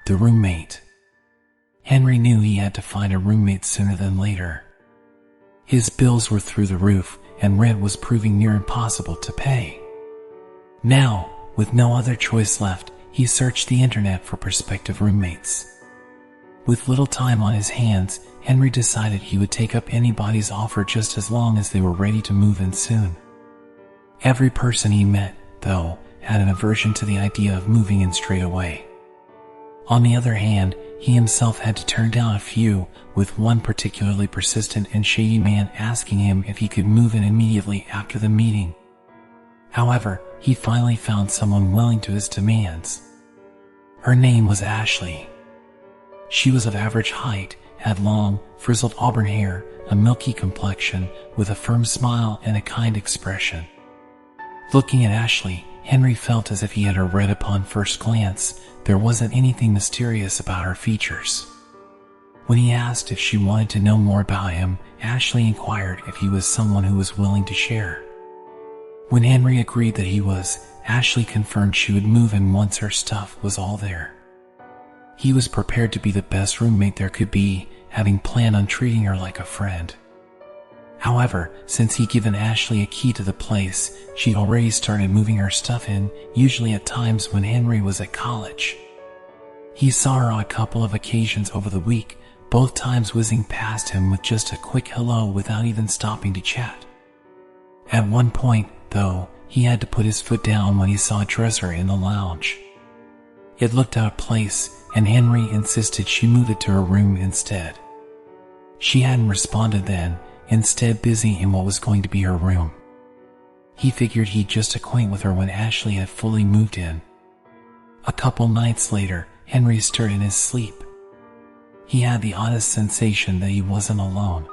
The roommate. Henry knew he had to find a roommate sooner than later. His bills were through the roof, and rent was proving near impossible to pay. Now, with no other choice left, he searched the internet for prospective roommates. With little time on his hands, Henry decided he would take up anybody's offer just as long as they were ready to move in soon. Every person he met, though, had an aversion to the idea of moving in straight away. On the other hand, he himself had to turn down a few, with one particularly persistent and shady man asking him if he could move in immediately after the meeting. However, he finally found someone willing to his demands. Her name was Ashley. She was of average height, had long, frizzled auburn hair, a milky complexion, with a firm smile and a kind expression. Looking at Ashley, Henry felt as if he had her read upon first glance. There wasn't anything mysterious about her features. When he asked if she wanted to know more about him, Ashley inquired if he was someone who was willing to share. When Henry agreed that he was, Ashley confirmed she would move in once her stuff was all there. He was prepared to be the best roommate there could be, having planned on treating her like a friend. However, since he'd given Ashley a key to the place, she'd already started moving her stuff in, usually at times when Henry was at college. He saw her on a couple of occasions over the week, both times whizzing past him with just a quick hello without even stopping to chat. At one point, though, he had to put his foot down when he saw a dresser in the lounge. It looked out of place, and Henry insisted she move it to her room instead. She hadn't responded then, instead busy in what was going to be her room. He figured he'd just acquaint with her when Ashley had fully moved in. A couple nights later, Henry stirred in his sleep. He had the oddest sensation that he wasn't alone.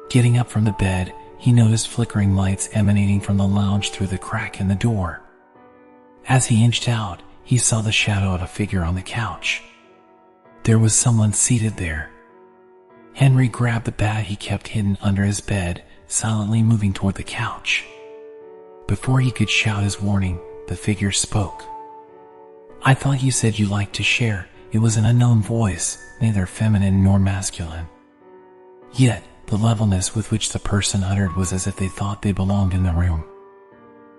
Getting up from the bed, he noticed flickering lights emanating from the lounge through the crack in the door. As he inched out, he saw the shadow of a figure on the couch. There was someone seated there. Henry grabbed the bat he kept hidden under his bed, silently moving toward the couch. Before he could shout his warning, the figure spoke. "I thought you said you liked to share." It was an unknown voice, neither feminine nor masculine. Yet, the levelness with which the person uttered was as if they thought they belonged in the room.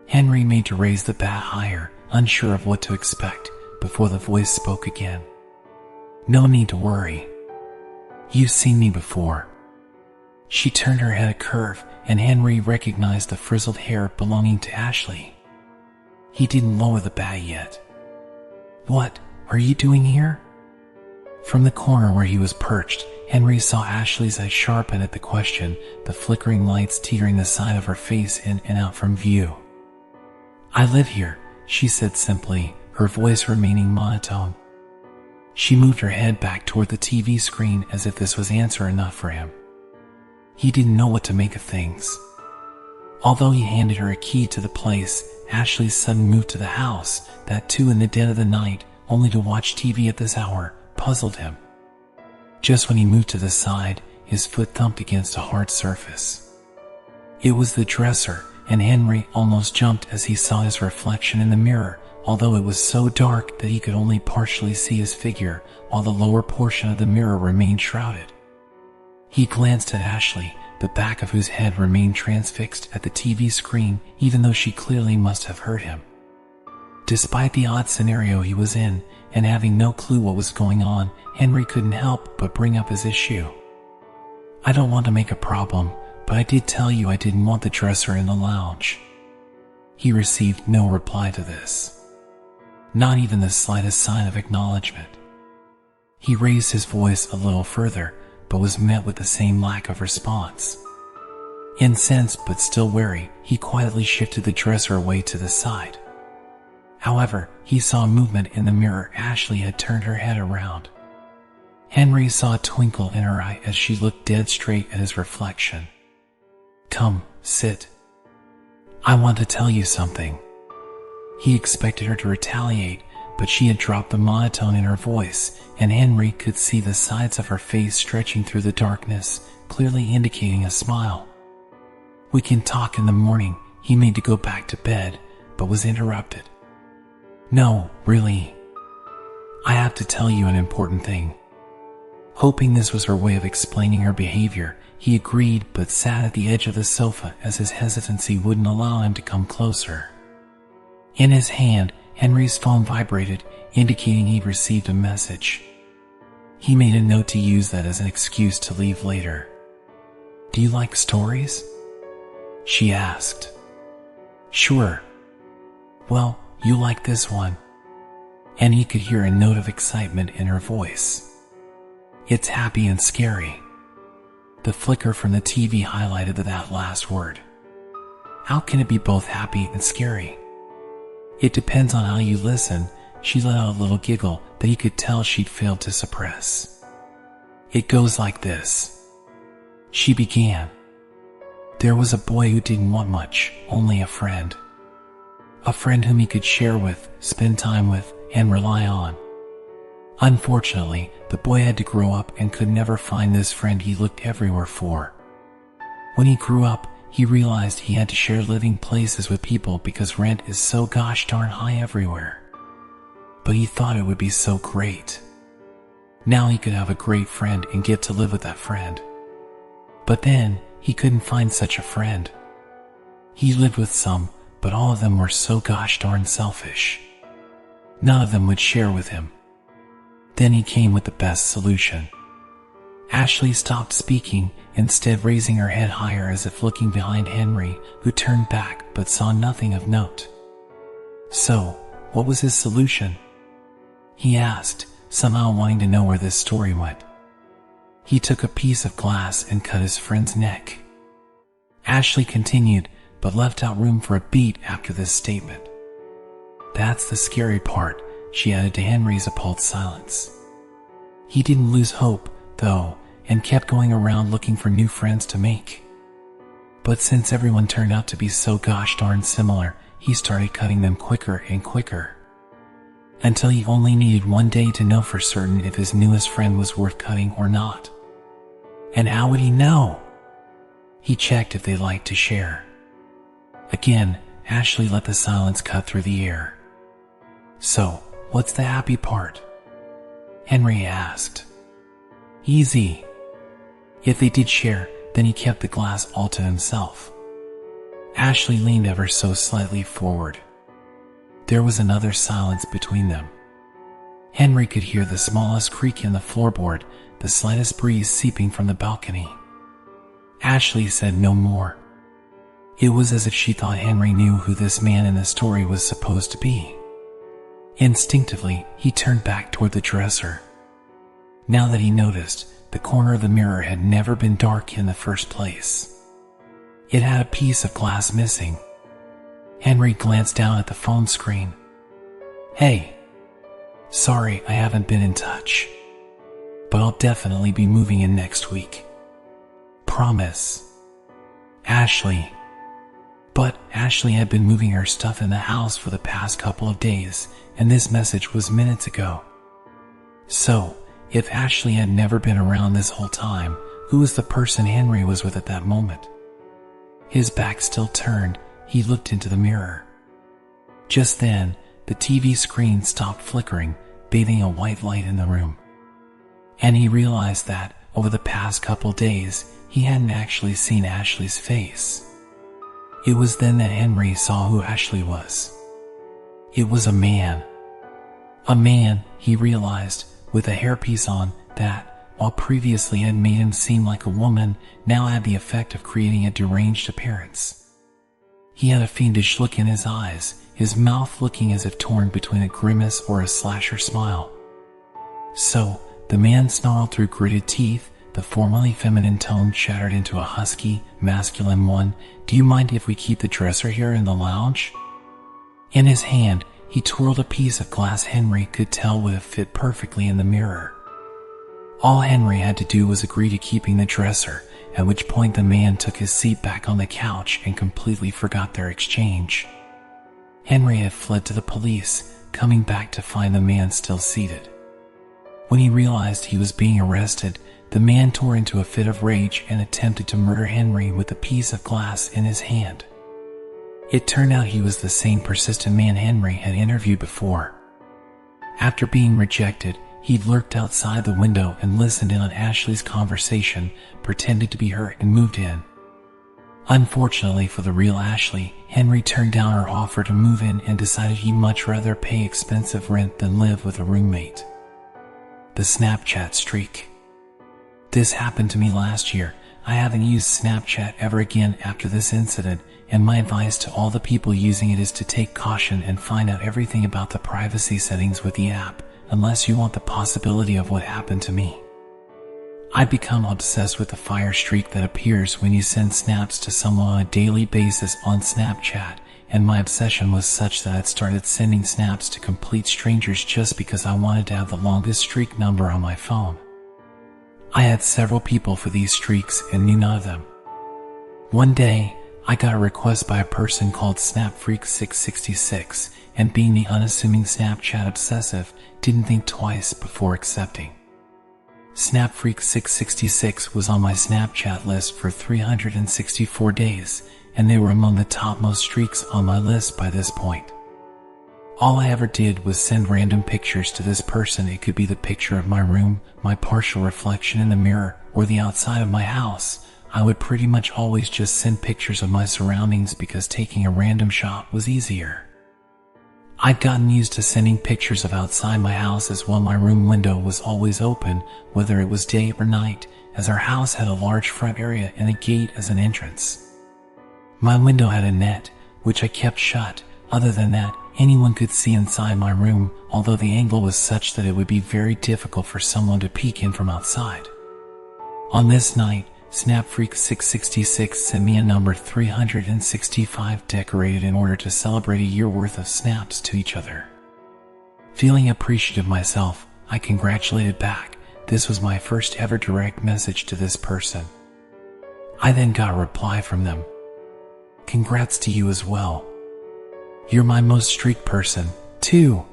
Henry made to raise the bat higher, unsure of what to expect, before the voice spoke again. "No need to worry. You've seen me before." She turned her head a curve, and Henry recognized the frizzled hair belonging to Ashley. He didn't lower the bat yet. "What are you doing here?" From the corner where he was perched, Henry saw Ashley's eyes sharpen at the question, the flickering lights teetering the side of her face in and out from view. "I live here," she said simply, her voice remaining monotone. She moved her head back toward the TV screen as if this was answer enough for him. He didn't know what to make of things. Although he handed her a key to the place, Ashley's sudden move to the house, that too in the dead of the night, only to watch TV at this hour, puzzled him. Just when he moved to the side, his foot thumped against a hard surface. It was the dresser, and Henry almost jumped as he saw his reflection in the mirror, although it was so dark that he could only partially see his figure, while the lower portion of the mirror remained shrouded. He glanced at Ashley, the back of whose head remained transfixed at the TV screen, even though she clearly must have heard him. Despite the odd scenario he was in, and having no clue what was going on, Henry couldn't help but bring up his issue. "I don't want to make a problem, but I did tell you I didn't want the dresser in the lounge." He received no reply to this. Not even the slightest sign of acknowledgement. He raised his voice a little further, but was met with the same lack of response. Incensed but still wary, he quietly shifted the dresser away to the side. However, he saw movement in the mirror. Ashley had turned her head around. Henry saw a twinkle in her eye as she looked dead straight at his reflection. "Come, sit. I want to tell you something." He expected her to retaliate, but she had dropped the monotone in her voice, and Henry could see the sides of her face stretching through the darkness, clearly indicating a smile. "We can talk in the morning." He made to go back to bed, but was interrupted. "No, really. I have to tell you an important thing." Hoping this was her way of explaining her behavior, he agreed but sat at the edge of the sofa as his hesitancy wouldn't allow him to come closer. In his hand, Henry's phone vibrated, indicating he'd received a message. He made a note to use that as an excuse to leave later. "Do you like stories?" she asked. "Sure." "Well, you like this one." And he could hear a note of excitement in her voice. "It's happy and scary." The flicker from the TV highlighted that last word. "How can it be both happy and scary?" "It depends on how you listen." She let out a little giggle that he could tell she'd failed to suppress. "It goes like this," she began. "There was a boy who didn't want much, only a friend. A friend whom he could share with, spend time with, and rely on. Unfortunately, the boy had to grow up and could never find this friend he looked everywhere for. When he grew up, he realized he had to share living places with people because rent is so gosh darn high everywhere. But he thought it would be so great. Now he could have a great friend and get to live with that friend. But then, he couldn't find such a friend. He lived with some, but all of them were so gosh darn selfish. None of them would share with him. Then he came with the best solution." Ashley stopped speaking, instead raising her head higher as if looking behind Henry, who turned back but saw nothing of note. "So, what was his solution?" he asked, somehow wanting to know where this story went. "He took a piece of glass and cut his friend's neck." Ashley continued, but left out room for a beat after this statement. "That's the scary part," she added to Henry's appalled silence. He didn't lose hope, though, and kept going around looking for new friends to make. But since everyone turned out to be so gosh darn similar, he started cutting them quicker and quicker. Until he only needed one day to know for certain if his newest friend was worth cutting or not. And how would he know? He checked if they liked to share. Again, Ashley let the silence cut through the air. "So, what's the happy part?" Henry asked. "Easy. If they did share, then he kept the glass all to himself." Ashley leaned ever so slightly forward. There was another silence between them. Henry could hear the smallest creak in the floorboard, the slightest breeze seeping from the balcony. Ashley said no more. It was as if she thought Henry knew who this man in the story was supposed to be. Instinctively, he turned back toward the dresser. Now that he noticed, the corner of the mirror had never been dark in the first place. It had a piece of glass missing. Henry glanced down at the phone screen. "Hey. Sorry I haven't been in touch. But I'll definitely be moving in next week. Promise. Ashley." But Ashley had been moving her stuff in the house for the past couple of days, and this message was minutes ago. So, if Ashley had never been around this whole time, who was the person Henry was with at that moment? His back still turned, he looked into the mirror. Just then, the TV screen stopped flickering, bathing a white light in the room. And he realized that, over the past couple days, he hadn't actually seen Ashley's face. It was then that Henry saw who Ashley was. It was a man. A man, he realized, with a hairpiece on that, while previously had made him seem like a woman, now had the effect of creating a deranged appearance. He had a fiendish look in his eyes, his mouth looking as if torn between a grimace or a slasher smile. So, the man snarled through gritted teeth, the formerly feminine tone shattered into a husky, masculine one. "Do you mind if we keep the dresser here in the lounge?" In his hand, he twirled a piece of glass Henry could tell would have fit perfectly in the mirror. All Henry had to do was agree to keeping the dresser, at which point the man took his seat back on the couch and completely forgot their exchange. Henry had fled to the police, coming back to find the man still seated. When he realized he was being arrested, the man tore into a fit of rage and attempted to murder Henry with a piece of glass in his hand. It turned out he was the same persistent man Henry had interviewed before. After being rejected, he lurked outside the window and listened in on Ashley's conversation, pretended to be her, and moved in. Unfortunately for the real Ashley, Henry turned down her offer to move in and decided he'd much rather pay expensive rent than live with a roommate. The Snapchat streak. This happened to me last year. I haven't used Snapchat ever again after this incident, and my advice to all the people using it is to take caution and find out everything about the privacy settings with the app, unless you want the possibility of what happened to me. I've become obsessed with the fire streak that appears when you send snaps to someone on a daily basis on Snapchat, and my obsession was such that I'd started sending snaps to complete strangers just because I wanted to have the longest streak number on my phone. I had several people for these streaks and knew none of them. One day, I got a request by a person called SnapFreak666, and being the unassuming Snapchat obsessive, didn't think twice before accepting. SnapFreak666 was on my Snapchat list for 364 days, and they were among the topmost streaks on my list by this point. All I ever did was send random pictures to this person. It could be the picture of my room, my partial reflection in the mirror, or the outside of my house. I would pretty much always just send pictures of my surroundings because taking a random shot was easier. I'd gotten used to sending pictures of outside my house as well. My room window was always open, whether it was day or night, as our house had a large front area and a gate as an entrance. My window had a net, which I kept shut. Other than that, anyone could see inside my room, although the angle was such that it would be very difficult for someone to peek in from outside. On this night, SnapFreak666 sent me a number 365 decorated in order to celebrate a year worth of snaps to each other. Feeling appreciative myself, I congratulated back. This was my first ever direct message to this person. I then got a reply from them. Congrats to you as well. You're my most streak person, too.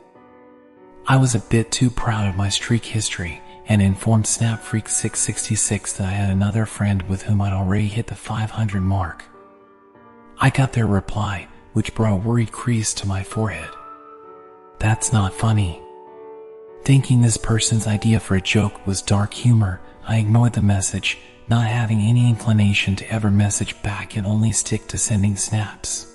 I was a bit too proud of my streak history and informed SnapFreak666 that I had another friend with whom I'd already hit the 500 mark. I got their reply, which brought a worried crease to my forehead. That's not funny. Thinking this person's idea for a joke was dark humor, I ignored the message, not having any inclination to ever message back and only stick to sending snaps.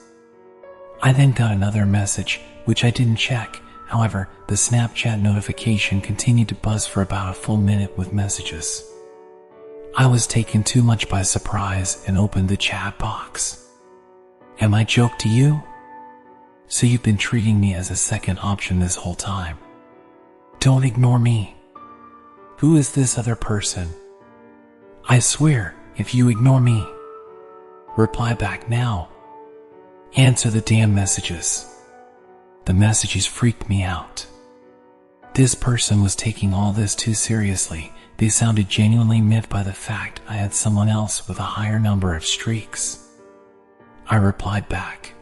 I then got another message, which I didn't check. However, the Snapchat notification continued to buzz for about a full minute with messages. I was taken too much by surprise and opened the chat box. Am I joke to you? So you've been treating me as a second option this whole time. Don't ignore me. Who is this other person? I swear, if you ignore me, reply back now. Answer the damn messages. The messages freaked me out. This person was taking all this too seriously. They sounded genuinely miffed by the fact I had someone else with a higher number of streaks. I replied back.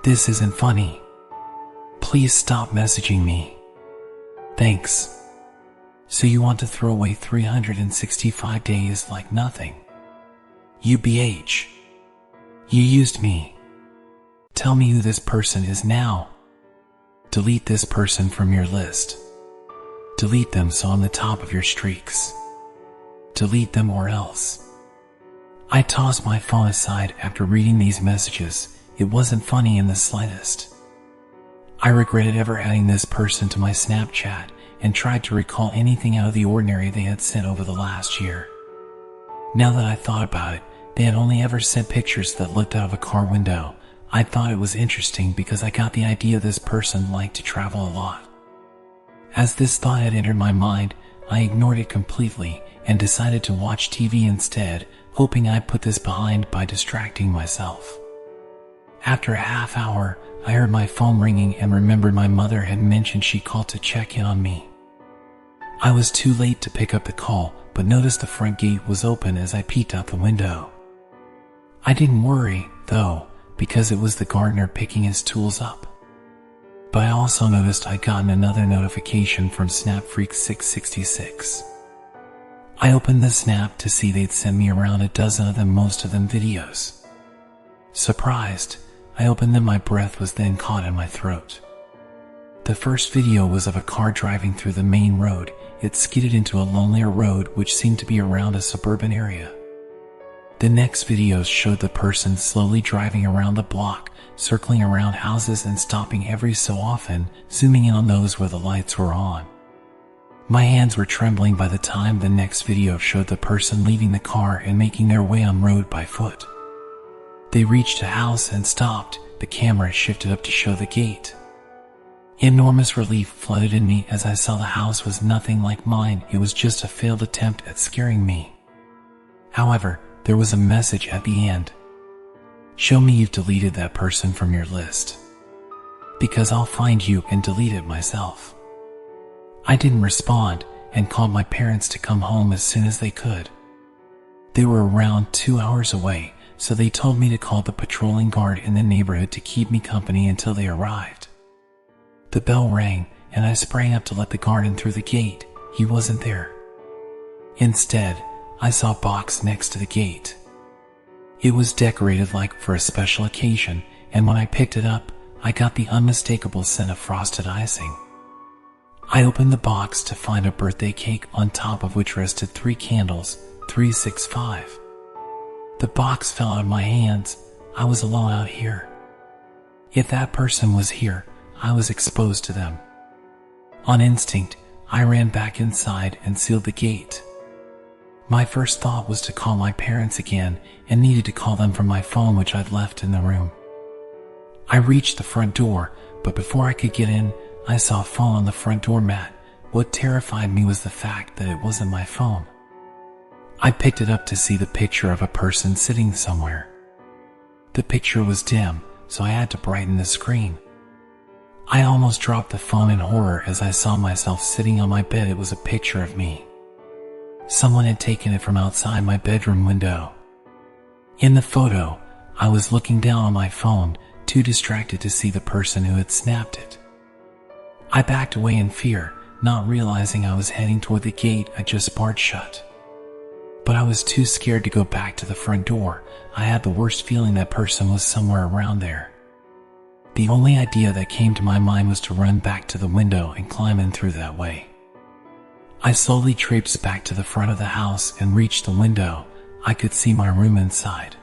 This isn't funny. Please stop messaging me. Thanks. So you want to throw away 365 days like nothing? UBH. You used me. Tell me who this person is now. Delete this person from your list. Delete them so on the top of your streaks. Delete them or else. I tossed my phone aside after reading these messages. It wasn't funny in the slightest. I regretted ever adding this person to my Snapchat and tried to recall anything out of the ordinary they had sent over the last year. Now that I thought about it, they had only ever sent pictures that looked out of a car window. I thought it was interesting because I got the idea this person liked to travel a lot. As this thought had entered my mind, I ignored it completely and decided to watch TV instead, hoping I'd put this behind by distracting myself. After a half hour, I heard my phone ringing and remembered my mother had mentioned she called to check in on me. I was too late to pick up the call, but noticed the front gate was open as I peeked out the window. I didn't worry, though, because it was the gardener picking his tools up. But I also noticed I'd gotten another notification from SnapFreak666. I opened the snap to see they'd sent me around a dozen of them, most of them videos. Surprised, I opened them. My breath was then caught in my throat. The first video was of a car driving through the main road. It skidded into a lonelier road which seemed to be around a suburban area. The next videos showed the person slowly driving around the block, circling around houses and stopping every so often, zooming in on those where the lights were on. My hands were trembling by the time the next video showed the person leaving the car and making their way on road by foot. They reached a house and stopped. The camera shifted up to show the gate. Enormous relief flooded in me as I saw the house was nothing like mine. It was just a failed attempt at scaring me. However, there was a message at the end. Show me you've deleted that person from your list, because I'll find you and delete it myself. I didn't respond and called my parents to come home as soon as they could. They were around 2 hours away, so they told me to call the patrolling guard in the neighborhood to keep me company until they arrived. The bell rang, and I sprang up to let the guard in through the gate. He wasn't there. Instead, I saw a box next to the gate. It was decorated like for a special occasion, and when I picked it up, I got the unmistakable scent of frosted icing. I opened the box to find a birthday cake on top of which rested 3 candles, 365. The box fell out of my hands. I was alone out here. If that person was here, I was exposed to them. On instinct, I ran back inside and sealed the gate. My first thought was to call my parents again and needed to call them from my phone which I'd left in the room. I reached the front door, but before I could get in, I saw a fall on the front door mat. What terrified me was the fact that it wasn't my phone. I picked it up to see the picture of a person sitting somewhere. The picture was dim, so I had to brighten the screen. I almost dropped the phone in horror as I saw myself sitting on my bed. It was a picture of me. Someone had taken it from outside my bedroom window. In the photo, I was looking down on my phone, too distracted to see the person who had snapped it. I backed away in fear, not realizing I was heading toward the gate I just barred shut. But I was too scared to go back to the front door. I had the worst feeling that person was somewhere around there. The only idea that came to my mind was to run back to the window and climb in through that way. I slowly traipsed back to the front of the house and reached the window. I could see my room inside.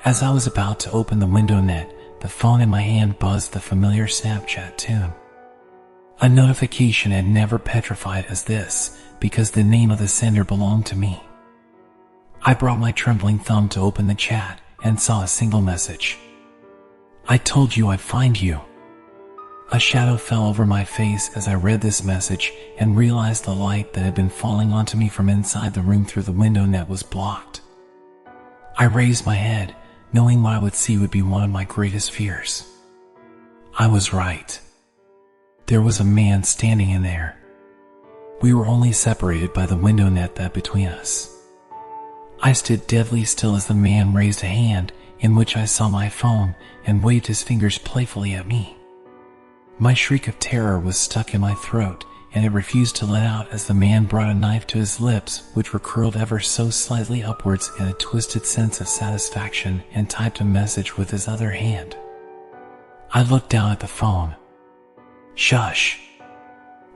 As I was about to open the window net, the phone in my hand buzzed the familiar Snapchat tune. A notification had never petrified as this, because the name of the sender belonged to me. I brought my trembling thumb to open the chat and saw a single message. I told you I'd find you. A shadow fell over my face as I read this message and realized the light that had been falling onto me from inside the room through the window net was blocked. I raised my head, knowing what I would see would be one of my greatest fears. I was right. There was a man standing in there. We were only separated by the window net that between us. I stood deadly still as the man raised a hand, in which I saw my phone, and waved his fingers playfully at me. My shriek of terror was stuck in my throat, and it refused to let out as the man brought a knife to his lips, which were curled ever so slightly upwards in a twisted sense of satisfaction, and typed a message with his other hand. I looked down at the phone. Shush!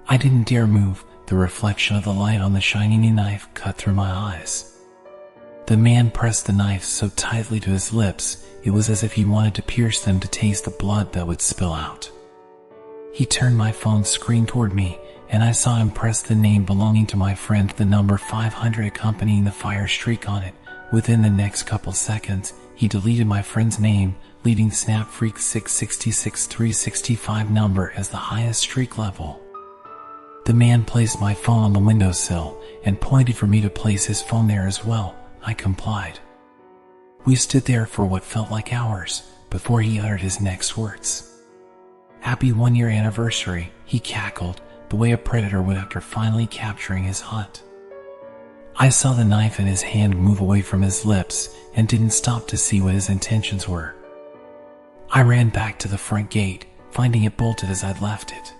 I didn't dare move. The reflection of the light on the shining knife cut through my eyes. The man pressed the knife so tightly to his lips, it was as if he wanted to pierce them to taste the blood that would spill out. He turned my phone screen toward me, and I saw him press the name belonging to my friend, the number 500 accompanying the fire streak on it. Within the next couple seconds, he deleted my friend's name, leaving Snapfreak 666 365 number as the highest streak level. The man placed my phone on the windowsill and pointed for me to place his phone there as well. I complied. We stood there for what felt like hours before he uttered his next words. Happy 1-year anniversary, he cackled, the way a predator would after finally capturing his hunt. I saw the knife in his hand move away from his lips and didn't stop to see what his intentions were. I ran back to the front gate, finding it bolted as I'd left it.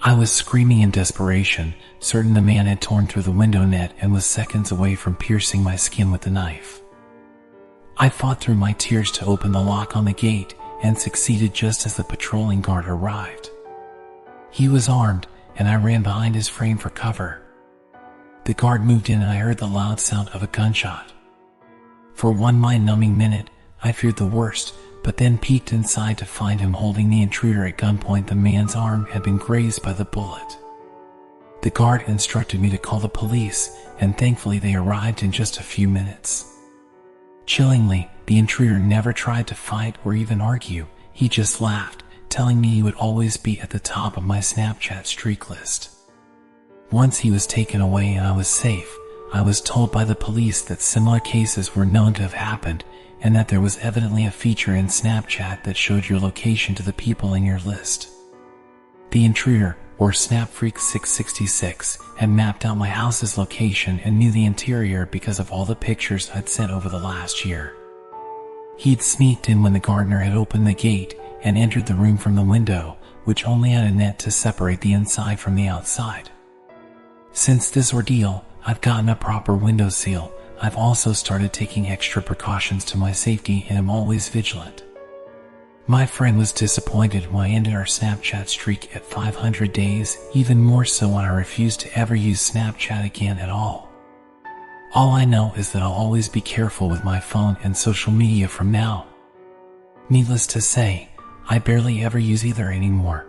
I was screaming in desperation, certain the man had torn through the window net and was seconds away from piercing my skin with the knife. I fought through my tears to open the lock on the gate and succeeded just as the patrolling guard arrived. He was armed, and I ran behind his frame for cover. The guard moved in and I heard the loud sound of a gunshot. For one mind-numbing minute, I feared the worst, but then peeked inside to find him holding the intruder at gunpoint. The man's arm had been grazed by the bullet. The guard instructed me to call the police, and thankfully they arrived in just a few minutes. Chillingly, the intruder never tried to fight or even argue. He just laughed, telling me he would always be at the top of my Snapchat streak list. Once he was taken away and I was safe, I was told by the police that similar cases were known to have happened, and that there was evidently a feature in Snapchat that showed your location to the people in your list. The intruder, or SnapFreak666, had mapped out my house's location and knew the interior because of all the pictures I'd sent over the last year. He'd sneaked in when the gardener had opened the gate and entered the room from the window, which only had a net to separate the inside from the outside. Since this ordeal, I've gotten a proper window seal. I've also started taking extra precautions to my safety and am always vigilant. My friend was disappointed when I ended our Snapchat streak at 500 days, even more so when I refused to ever use Snapchat again at all. All I know is that I'll always be careful with my phone and social media from now. Needless to say, I barely ever use either anymore.